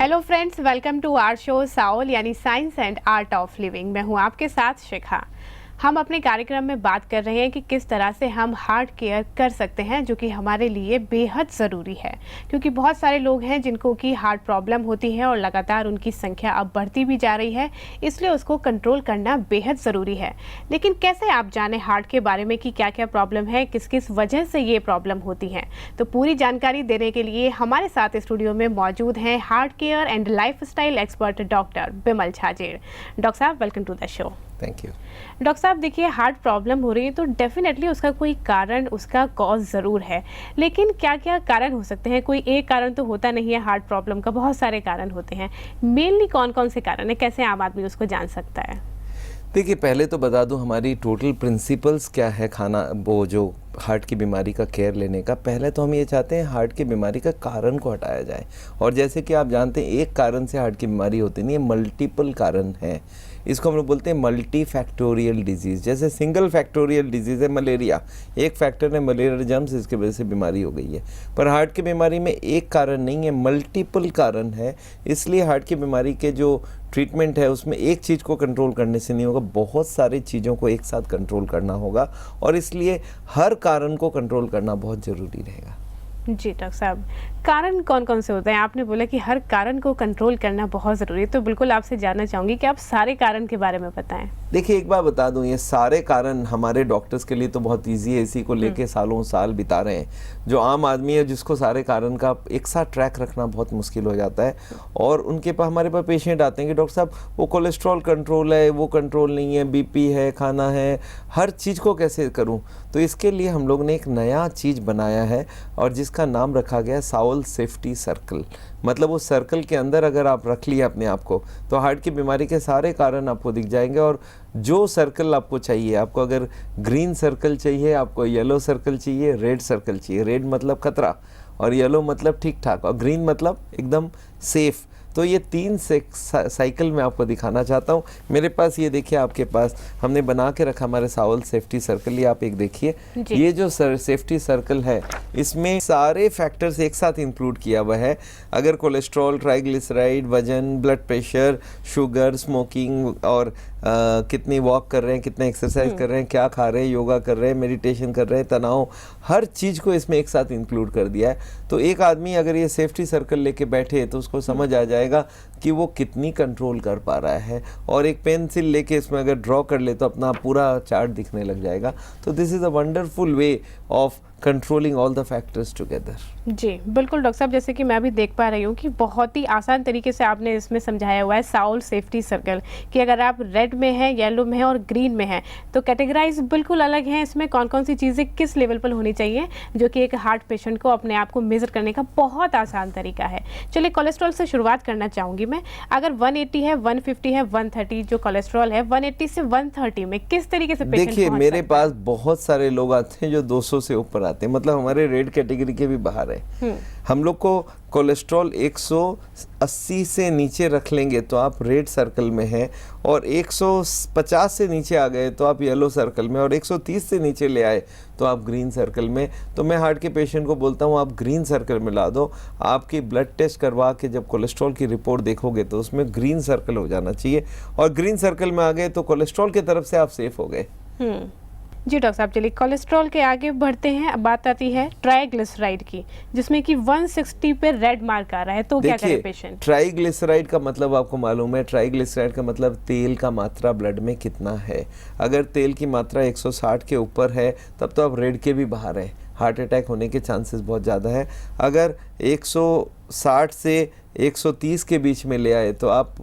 Hello friends, welcome to our show SAAOL यानी science and art of living. मैं हूं आपके साथ शिखा। हम अपने कार्यक्रम में बात कर रहे हैं कि किस तरह से हम हार्ट केयर कर सकते हैं, जो कि हमारे लिए बेहद ज़रूरी है, क्योंकि बहुत सारे लोग हैं जिनको कि हार्ट प्रॉब्लम होती है और लगातार उनकी संख्या अब बढ़ती भी जा रही है, इसलिए उसको कंट्रोल करना बेहद ज़रूरी है। लेकिन कैसे आप जाने हार्ट के बारे में कि क्या क्या प्रॉब्लम है, किस किस वजह से ये प्रॉब्लम होती हैं। तो पूरी जानकारी देने के लिए हमारे साथ स्टूडियो में मौजूद हैं heart care and life style expert doctor Bimal Chhajer. Doctor साहब, welcome to the show. Thank you. Doctor साहब, देखिए, हार्ट प्रॉब्लम हो रही है तो डेफिनेटली उसका कोई कारण, उसका कॉज ज़रूर है, लेकिन क्या क्या कारण हो सकते हैं? कोई एक कारण तो होता नहीं है हार्ट प्रॉब्लम का, बहुत सारे कारण होते हैं। मेनली कौन कौन से कारण है, कैसे आम आदमी उसको जान सकता है? देखिए, पहले तो बता दूं हमारी टोटल प्रिंसिपल्स क्या है खाना वो जो हार्ट की बीमारी का केयर लेने का। पहले तो हम ये चाहते हैं हार्ट की बीमारी का कारण को हटाया जाए, और जैसे कि आप जानते हैं एक कारण से हार्ट की बीमारी होती नहीं है, मल्टीपल कारण हैं। इसको हम लोग बोलते हैं मल्टी फैक्टोरियल डिजीज़। जैसे सिंगल फैक्टोरियल डिजीज़ है मलेरिया, एक फैक्टर है मलेरिया जर्म्स, इसकी वजह से बीमारी हो गई है। पर हार्ट की बीमारी में एक कारण नहीं है, मल्टीपल कारण है। इसलिए हार्ट की बीमारी के जो ट्रीटमेंट है उसमें एक चीज़ को कंट्रोल करने से नहीं होगा, बहुत सारी चीज़ों को एक साथ कंट्रोल करना होगा, और इसलिए हर कारण को कंट्रोल करना बहुत ज़रूरी रहेगा। जी डॉक्टर साहब, कारण कौन कौन से होते हैं? आपने बोला कि हर कारण को कंट्रोल करना बहुत ज़रूरी है, तो बिल्कुल आपसे जानना चाहूँगी कि आप सारे कारण के बारे में बताएं। देखिए, एक बात बता दूं, ये सारे कारण हमारे डॉक्टर्स के लिए तो बहुत इजी है, इसी को लेके सालों साल बिता रहे हैं। जो आम आदमी है जिसको सारे कारण का एक साथ ट्रैक रखना बहुत मुश्किल हो जाता है, और उनके पास हमारे पास पेशेंट आते हैं कि डॉक्टर साहब वो कोलेस्ट्रॉल कंट्रोल है, वो कंट्रोल नहीं है, बीपी है, खाना है, हर चीज़ को कैसे करूँ। तो इसके लिए हम लोग ने एक नया चीज़ बनाया है, और जिसका नाम रखा गया है साउल सेफ्टी सर्कल। मतलब उस सर्कल के अंदर अगर आप रख लिया अपने आप को, तो हार्ट की बीमारी के सारे कारण आपको दिख जाएंगे। और जो सर्कल आपको चाहिए, आपको अगर ग्रीन सर्कल चाहिए, आपको येलो सर्कल चाहिए, रेड सर्कल चाहिए। रेड मतलब खतरा, और येलो मतलब ठीक ठाक, और ग्रीन मतलब एकदम सेफ। तो ये तीन साइकिल मैं आपको दिखाना चाहता हूँ। मेरे पास ये देखिए, आपके पास हमने बना के रखा हमारे साउल सेफ्टी सर्कल। ये आप एक देखिए, ये जो सेफ्टी सर्कल है इसमें सारे फैक्टर्स एक साथ इंक्लूड किया हुआ है। अगर कोलेस्ट्रॉल, ट्राइग्लिसराइड, वजन, ब्लड प्रेशर, शुगर, स्मोकिंग, और कितनी वॉक कर रहे हैं, कितने एक्सरसाइज कर रहे हैं, क्या खा रहे हैं, योगा कर रहे हैं, मेडिटेशन कर रहे हैं, तनाव, हर चीज़ को इसमें एक साथ इंक्लूड कर दिया है। तो एक आदमी अगर ये सेफ्टी सर्कल लेके बैठे तो उसको समझ आ जाएगा कि वो कितनी कंट्रोल कर पा रहा है, और एक पेंसिल लेके इसमें अगर ड्रॉ कर ले तो अपना पूरा चार्ट दिखने लग जाएगा। तो this is a wonderful way of controlling all the factors together. जी बिल्कुल डॉक्टर साहब, जैसे कि मैं भी देख पा रही हूँ कि बहुत ही आसान तरीके से आपने इसमें समझाया हुआ है साउल सेफ्टी सर्कल, कि अगर आप रेड में है, येलो में है और ग्रीन में है, तो कैटेगराइज बिल्कुल अलग हैं। इसमें कौन कौन सी चीज़ें किस लेवल पर होनी चाहिए, जो कि एक हार्ट पेशेंट को अपने आप को मेजर करने का बहुत आसान तरीका है। चलिए, कोलेस्ट्रॉल से शुरुआत करना चाहूँगी मैं। अगर 180 है, 150 है, 130 जो कोलेस्ट्रॉल है, 180 से 130 में किस तरीके से पेशेंट? देखिए, मेरे पास बहुत सारे लोग आते हैं जो 200 से ऊपर आते हैं, मतलब हमारे रेड कैटेगरी के भी बाहर है। हम लोग को कोलेस्ट्रॉल 180 से नीचे रख लेंगे तो आप रेड सर्कल में हैं, और 150 से नीचे आ गए तो आप येलो सर्कल में, और 130 से नीचे ले आए तो आप ग्रीन सर्कल में। तो मैं हार्ट के पेशेंट को बोलता हूँ आप ग्रीन सर्कल में ला दो। आपकी ब्लड टेस्ट करवा के जब कोलेस्ट्रॉल की रिपोर्ट देखोगे तो उसमें ग्रीन सर्कल हो जाना चाहिए, और ग्रीन सर्कल में आ गए तो कोलेस्ट्रॉल की तरफ से आप सेफ हो गए। जी डॉक्टर साहब, चलिए कोलेस्ट्रॉल के आगे बढ़ते हैं। अब बात आती है ट्राइग्लिसराइड की, जिसमें कि 160 पे रेड मार्क आ रहा है, तो क्या करे पेशेंट? ट्राइग्लिसराइड का मतलब आपको मालूम है, ट्राइग्लिसराइड का मतलब तेल का मात्रा ब्लड में कितना है। अगर तेल की मात्रा 160 के ऊपर है तब तो आप रेड के भी बाहर है, हार्ट अटैक होने के चांसेस बहुत ज़्यादा है। अगर 160 से 130 के बीच में ले आए तो आप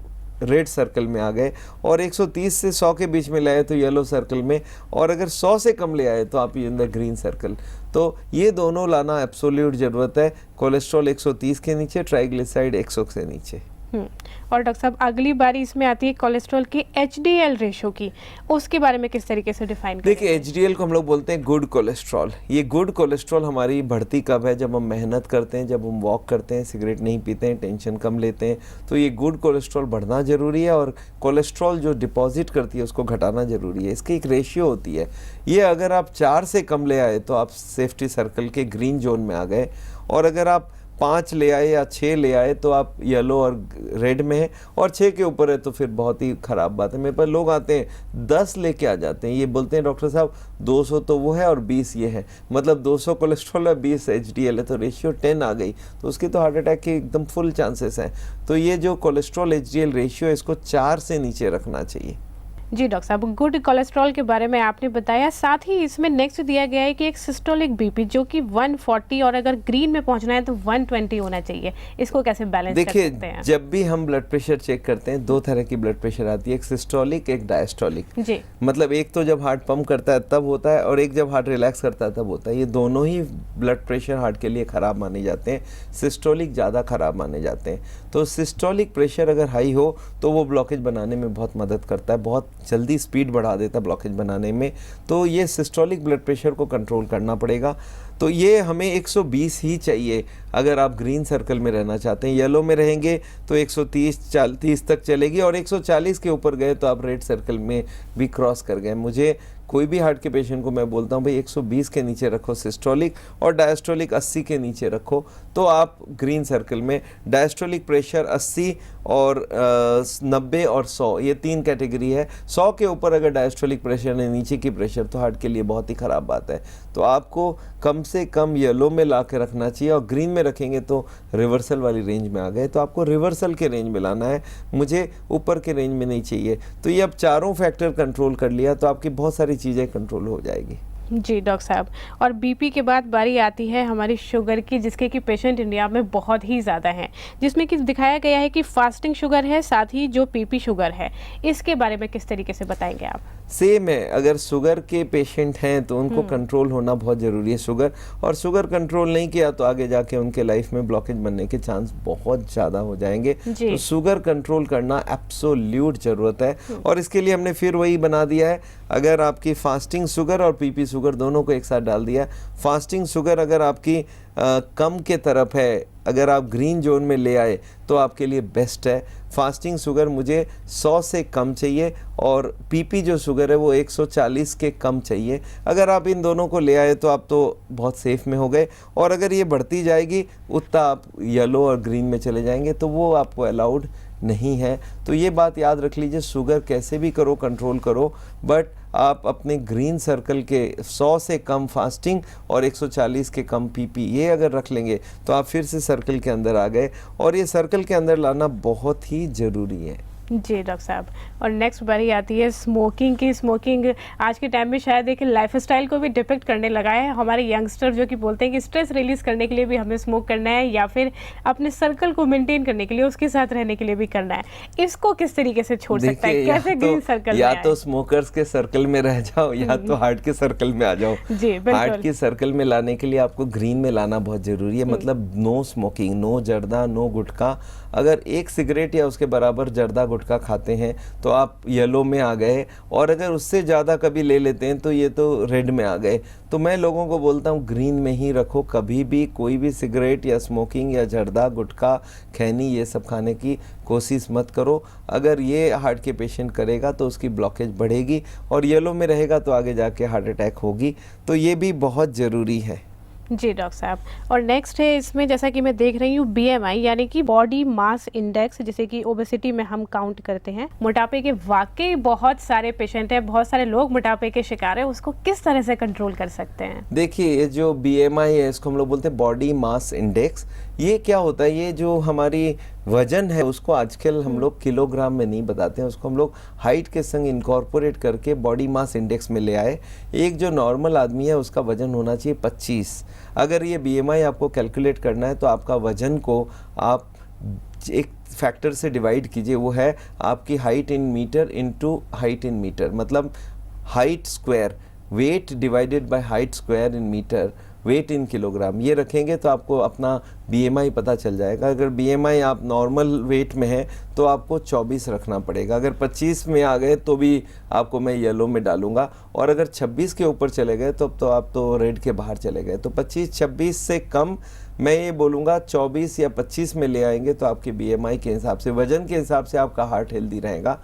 रेड सर्कल में आ गए, और 130 से 100 के बीच में ले आए तो येलो सर्कल में, और अगर 100 से कम ले आए तो आप इन द ग्रीन सर्कल। तो ये दोनों लाना एब्सोल्यूट ज़रूरत है, कोलेस्ट्रॉल 130 के नीचे, ट्राइग्लिसराइड 100 से नीचे। और डॉक्टर साहब, अगली बारी इसमें आती है कोलेस्ट्रॉल की HDL रेशो की, उसके बारे में किस तरीके से डिफाइन करें? देखिए, HDL को हम लोग बोलते हैं गुड कोलेस्ट्रॉल। ये गुड कोलेस्ट्रॉल हमारी बढ़ती कब है? जब हम मेहनत करते हैं, जब हम वॉक करते हैं, सिगरेट नहीं पीते हैं, टेंशन कम लेते हैं, तो ये गुड कोलेस्ट्रॉल बढ़ना ज़रूरी है, और कोलेस्ट्रॉल जो डिपॉजिट करती है उसको घटाना ज़रूरी है। इसकी एक रेशियो होती है, ये अगर आप 4 से कम ले आए तो आप सेफ्टी सर्कल के ग्रीन जोन में आ गए, और अगर आप 5 ले आए या 6 ले आए तो आप येलो और रेड में है, और 6 के ऊपर है तो फिर बहुत ही ख़राब बात है। मेरे पास लोग आते हैं 10 लेके आ जाते हैं, ये बोलते हैं डॉक्टर साहब 200 तो वो है और 20 ये है, मतलब 200 कोलेस्ट्रॉल है 20 HDL है, तो रेशियो 10 आ गई, तो उसकी तो हार्ट अटैक के एकदम फुल चांसेस हैं। तो ये जो कोलेस्ट्रॉल HDL रेशियो है इसको 4 से नीचे रखना चाहिए। जी डॉक्टर साहब, गुड कोलेस्ट्रॉल के बारे में आपने बताया, साथ ही इसमें नेक्स्ट दिया गया है कि एक सिस्टोलिक बीपी जो कि 140 और अगर ग्रीन में पहुंचना है तो 120 होना चाहिए, इसको कैसे बैलेंस कर सकते हैं? देखिए, जब भी हम ब्लड प्रेशर चेक करते हैं 2 तरह की ब्लड प्रेशर आती है, एक सिस्टोलिक एक डायस्टोलिक। जी, मतलब एक तो जब हार्ट पंप करता है तब होता है, और एक जब हार्ट रिलैक्स करता है तब होता है। ये दोनों ही ब्लड प्रेशर हार्ट के लिए ख़राब माने जाते हैं, सिस्टोलिक ज़्यादा ख़राब माने जाते हैं। तो सिस्टोलिक प्रेशर अगर हाई हो तो वो ब्लॉकेज बनाने में बहुत मदद करता है, बहुत जल्दी स्पीड बढ़ा देता है ब्लॉकेज बनाने में। तो ये सिस्टोलिक ब्लड प्रेशर को कंट्रोल करना पड़ेगा। तो ये हमें 120 ही चाहिए अगर आप ग्रीन सर्कल में रहना चाहते हैं। येलो में रहेंगे तो 130 तक चलेगी, और 140 के ऊपर गए तो आप रेड सर्कल में भी क्रॉस कर गए। मुझे कोई भी हार्ट के पेशेंट को मैं बोलता हूँ भाई 120 के नीचे रखो सिस्टोलिक, और डायस्टोलिक 80 के नीचे रखो तो आप ग्रीन सर्कल में। डायस्टोलिक प्रेशर 80 और 90 और 100, ये 3 कैटेगरी है। 100 के ऊपर अगर डायस्टोलिक प्रेशर है, नीचे की प्रेशर, तो हार्ट के लिए बहुत ही ख़राब बात है। तो आपको कम से कम येलो में ला के रखना चाहिए, और ग्रीन में रखेंगे तो रिवर्सल वाली रेंज में आ गए, तो आपको रिवर्सल के रेंज में लाना है, मुझे ऊपर के रेंज में नहीं चाहिए। तो ये अब चारों फैक्टर कंट्रोल कर लिया तो आपकी बहुत सारी चीज़ें कंट्रोल हो जाएगी। जी डॉक्टर साहब, और बीपी के बाद बारी आती है हमारी शुगर की, जिसके कि पेशेंट इंडिया में बहुत ही ज़्यादा हैं, जिसमें कि दिखाया गया है कि फास्टिंग शुगर है, साथ ही जो पीपी शुगर है, इसके बारे में किस तरीके से बताएंगे आप? सेम है, अगर शुगर के पेशेंट हैं तो उनको कंट्रोल होना बहुत ज़रूरी है शुगर, और शुगर कंट्रोल नहीं किया तो आगे जाके उनके लाइफ में ब्लॉकेज बनने के चांस बहुत ज़्यादा हो जाएंगे। तो शुगर कंट्रोल करना एब्सोल्यूट ज़रूरत है, और इसके लिए हमने फिर वही बना दिया है। अगर आपकी फास्टिंग शुगर और पीपी शुगर दोनों को एक साथ डाल दिया। फास्टिंग शुगर अगर आपकी कम के तरफ है, अगर आप ग्रीन जोन में ले आए तो आपके लिए बेस्ट है। फास्टिंग शुगर मुझे 100 से कम चाहिए, और पीपी जो शुगर है वो 140 के कम चाहिए। अगर आप इन दोनों को ले आए तो आप तो बहुत सेफ में हो गए, और अगर ये बढ़ती जाएगी उतना आप येलो और ग्रीन में चले जाएंगे तो वो आपको अलाउड नहीं है। तो ये बात याद रख लीजिए, शुगर कैसे भी करो कंट्रोल करो, बट आप अपने ग्रीन सर्कल के 100 से कम फास्टिंग और 140 के कम पीपी ये अगर रख लेंगे तो आप फिर से सर्कल के अंदर आ गए, और ये सर्कल के अंदर लाना बहुत ही ज़रूरी है। जी डॉक्टर साहब, और नेक्स्ट बारी आती है स्मोकिंग की। स्मोकिंग आज के टाइम में शायद एक लाइफस्टाइल को भी डिपेक्ट करने लगा है। हमारे यंगस्टर जो कि बोलते हैं कि स्ट्रेस रिलीज करने के लिए भी हमें स्मोक करना है, या फिर अपने सर्कल को मेंटेन करने के लिए, उसके साथ रहने के लिए भी करना है। इसको किस तरीके से छोड़ सकता है, कैसे ग्रीन सर्कल या तो स्मोकर्स के सर्कल में रह जाओ या तो हार्ट के सर्कल में आ जाओ। जी बिल्कुल। हार्ट के सर्कल में लाने के लिए आपको ग्रीन में लाना बहुत जरूरी है। मतलब नो स्मोकिंग, नो जर्दा, नो गुटखा। अगर 1 सिगरेट या उसके बराबर जर्दा गुटखा खाते हैं तो आप येलो में आ गए, और अगर उससे ज़्यादा कभी ले लेते हैं तो ये तो रेड में आ गए। तो मैं लोगों को बोलता हूँ ग्रीन में ही रखो। कभी भी कोई भी सिगरेट या स्मोकिंग या जर्दा गुटखा खैनी ये सब खाने की कोशिश मत करो। अगर ये हार्ट के पेशेंट करेगा तो उसकी ब्लॉकेज बढ़ेगी, और येलो में रहेगा तो आगे जाके हार्ट अटैक होगी। तो ये भी बहुत ज़रूरी है। जी डॉक्टर साहब, और नेक्स्ट है इसमें, जैसा कि मैं देख रही हूँ BMI यानी कि बॉडी मास इंडेक्स, जिसे कि ओबेसिटी में हम काउंट करते हैं। मोटापे के वाकई बहुत सारे पेशेंट हैं, बहुत सारे लोग मोटापे के शिकार हैं, उसको किस तरह से कंट्रोल कर सकते हैं? देखिए, ये जो BMI है इसको हम लोग बोलते हैं बॉडी मास इंडेक्स। ये क्या होता है, ये जो हमारी वजन है उसको आजकल हम लोग किलोग्राम में नहीं बताते हैं, उसको हम लोग हाइट के संग इनकॉर्पोरेट करके बॉडी मास इंडेक्स में ले आए। एक जो नॉर्मल आदमी है उसका वजन होना चाहिए 25। अगर ये BMI आपको कैलकुलेट करना है तो आपका वजन को आप एक फैक्टर से डिवाइड कीजिए, वो है आपकी height in metre into height in metre. मतलब height square, weight divided by height square in metre, weight in kilogram, ये रखेंगे तो आपको अपना BMI पता चल जाएगा। अगर BMI आप नॉर्मल वेट में है तो आपको 24 रखना पड़ेगा। अगर 25 में आ गए तो भी आपको मैं येलो में डालूंगा, और अगर 26 के ऊपर चले गए तो अब तो आप तो रेड के बाहर चले गए। तो 25-26 से कम मैं ये बोलूँगा 24 या 25 में ले आएंगे तो आपके BMI के हिसाब से, वजन के हिसाब से आपका हार्ट हेल्दी रहेगा।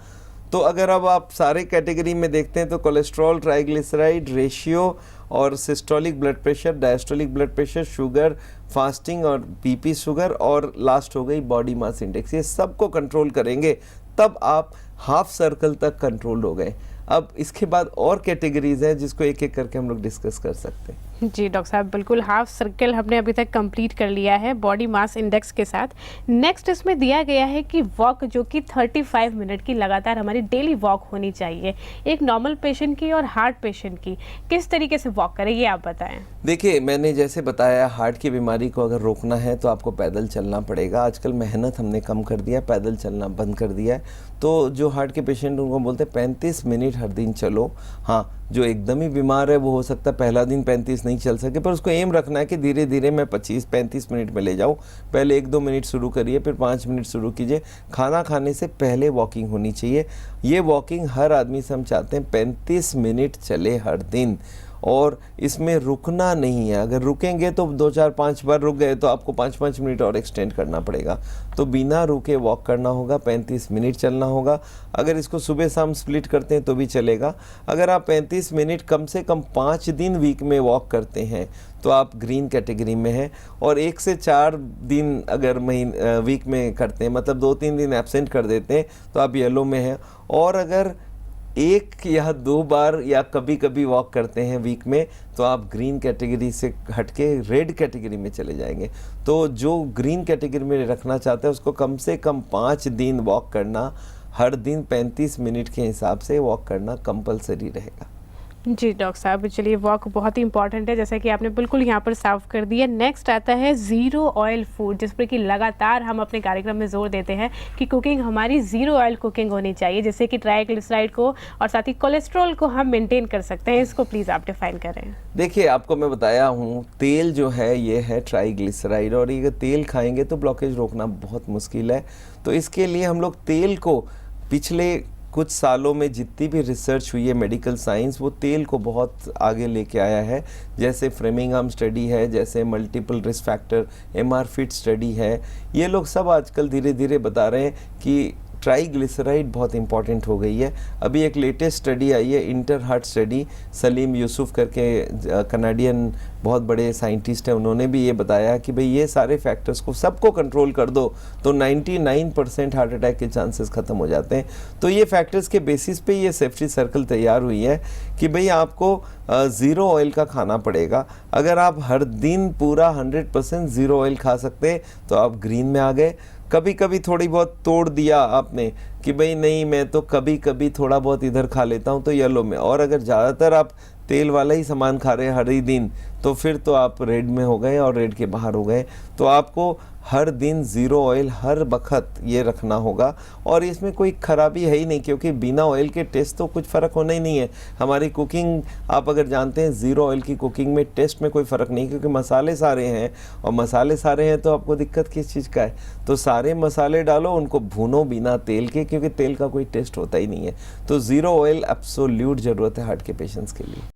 तो अगर अब आप सारे कैटेगरी में देखते हैं तो कोलेस्ट्रॉल, ट्राइग्लिसराइड रेशियो और systolic blood pressure, diastolic blood pressure, sugar, fasting और बीपी शुगर, और लास्ट हो गई बॉडी मास इंडेक्स, ये सबको कंट्रोल करेंगे तब आप हाफ सर्कल तक कंट्रोल हो गए। अब इसके बाद और कैटेगरीज हैं जिसको एक एक करके हम लोग डिस्कस कर सकते हैं। जी डॉक्टर साहब, बिल्कुल हाफ सर्कल हमने अभी तक कंप्लीट कर लिया है बॉडी मास इंडेक्स के साथ। नेक्स्ट इसमें दिया गया है कि वॉक जो कि 35 मिनट की लगातार हमारी डेली वॉक होनी चाहिए। एक नॉर्मल पेशेंट की और हार्ट पेशेंट की किस तरीके से वॉक करें, ये आप बताएं। देखिए, मैंने जैसे बताया, हार्ट की बीमारी को अगर रोकना है तो आपको पैदल चलना पड़ेगा। आजकल मेहनत हमने कम कर दिया, पैदल चलना बंद कर दिया है। तो जो हार्ट के पेशेंट उनको बोलते हैं 35 मिनट हर दिन चलो। हाँ, जो एकदम ही बीमार है वो हो सकता है पहला दिन 35 नहीं चल सके, पर उसको एम रखना है कि धीरे धीरे मैं 25-35 मिनट में ले जाऊँ। पहले 1-2 मिनट शुरू करिए, फिर 5 मिनट शुरू कीजिए। खाना खाने से पहले वॉकिंग होनी चाहिए। ये वॉकिंग हर आदमी से हम चाहते हैं 35 मिनट चले हर दिन, और इसमें रुकना नहीं है। अगर रुकेंगे तो 2-4-5 बार रुक गए तो आपको 5-5 मिनट और एक्सटेंड करना पड़ेगा। तो बिना रुके वॉक करना होगा, 35 मिनट चलना होगा। अगर इसको सुबह शाम स्प्लिट करते हैं तो भी चलेगा। अगर आप 35 मिनट कम से कम 5 दिन वीक में वॉक करते हैं तो आप ग्रीन कैटेगरी में हैं, और 1 से 4 दिन अगर वीक में करते हैं, मतलब 2-3 दिन एब्सेंट कर देते हैं, तो आप येलो में हैं। और अगर 1 या 2 बार या कभी कभी वॉक करते हैं वीक में तो आप ग्रीन कैटेगरी से हटके रेड कैटेगरी में चले जाएंगे। तो जो ग्रीन कैटेगरी में रखना चाहते हैं उसको कम से कम 5 दिन वॉक करना, हर दिन 35 मिनट के हिसाब से वॉक करना कंपलसरी रहेगा। जी डॉक्टर साहब, चलिए वॉक बहुत ही इंपॉर्टेंट है, जैसा कि आपने बिल्कुल यहाँ पर साफ कर दिया। नेक्स्ट आता है ज़ीरो ऑयल फूड, जिस पर कि लगातार हम अपने कार्यक्रम में जोर देते हैं कि कुकिंग हमारी ज़ीरो ऑयल कुकिंग होनी चाहिए, जिससे कि ट्राइग्लिसराइड को और साथ ही कोलेस्ट्रॉल को हम मेंटेन कर सकते हैं। इसको प्लीज़ आप डिफाइन करें। देखिए, आपको मैं बताया हूँ, तेल जो है ये है ट्राइग्लिसराइड, और ये तेल खाएंगे तो ब्लॉकेज रोकना बहुत मुश्किल है। तो इसके लिए हम लोग तेल को पिछले कुछ सालों में जितनी भी रिसर्च हुई है मेडिकल साइंस, वो तेल को बहुत आगे लेके आया है। जैसे फ्रेमिंघम स्टडी है, जैसे multiple risk factor MR-FIT study है, ये लोग सब आजकल धीरे धीरे बता रहे हैं कि ट्राइग्लिसराइड बहुत इंपॉर्टेंट हो गई है। अभी एक लेटेस्ट स्टडी आई है, inter heart study, Salim Yusuf करके कनाडियन बहुत बड़े साइंटिस्ट हैं, उन्होंने भी ये बताया कि भाई ये सारे फैक्टर्स को सबको कंट्रोल कर दो तो 99% हार्ट अटैक के चांसेस ख़त्म हो जाते हैं। तो ये फैक्टर्स के बेसिस पे ये सेफ्टी सर्कल तैयार हुई है कि भाई आपको ज़ीरो ऑयल का खाना पड़ेगा। अगर आप हर दिन पूरा 100% ज़ीरो ऑयल खा सकते तो आप ग्रीन में आ गए। कभी कभी थोड़ी बहुत तोड़ दिया आपने कि भाई नहीं, मैं तो कभी कभी थोड़ा बहुत इधर खा लेता हूँ, तो येलो में। और अगर ज़्यादातर आप तेल वाला ही सामान खा रहे हैं हर ही दिन, तो फिर तो आप रेड में हो गए और रेड के बाहर हो गए। तो आपको हर दिन ज़ीरो ऑयल हर वक्त ये रखना होगा, और इसमें कोई ख़राबी है ही नहीं, क्योंकि बिना ऑयल के टेस्ट तो कुछ फ़र्क होना ही नहीं है। हमारी कुकिंग आप अगर जानते हैं, ज़ीरो ऑयल की कुकिंग में टेस्ट में कोई फ़र्क नहीं, क्योंकि मसाले सारे हैं, और मसाले सारे हैं तो आपको दिक्कत किस चीज़ का है। तो सारे मसाले डालो, उनको भूनो बिना तेल के, क्योंकि तेल का कोई टेस्ट होता ही नहीं है। तो ज़ीरो ऑयल एब्सोल्यूट ज़रूरत है हार्ट के पेशेंट्स के लिए।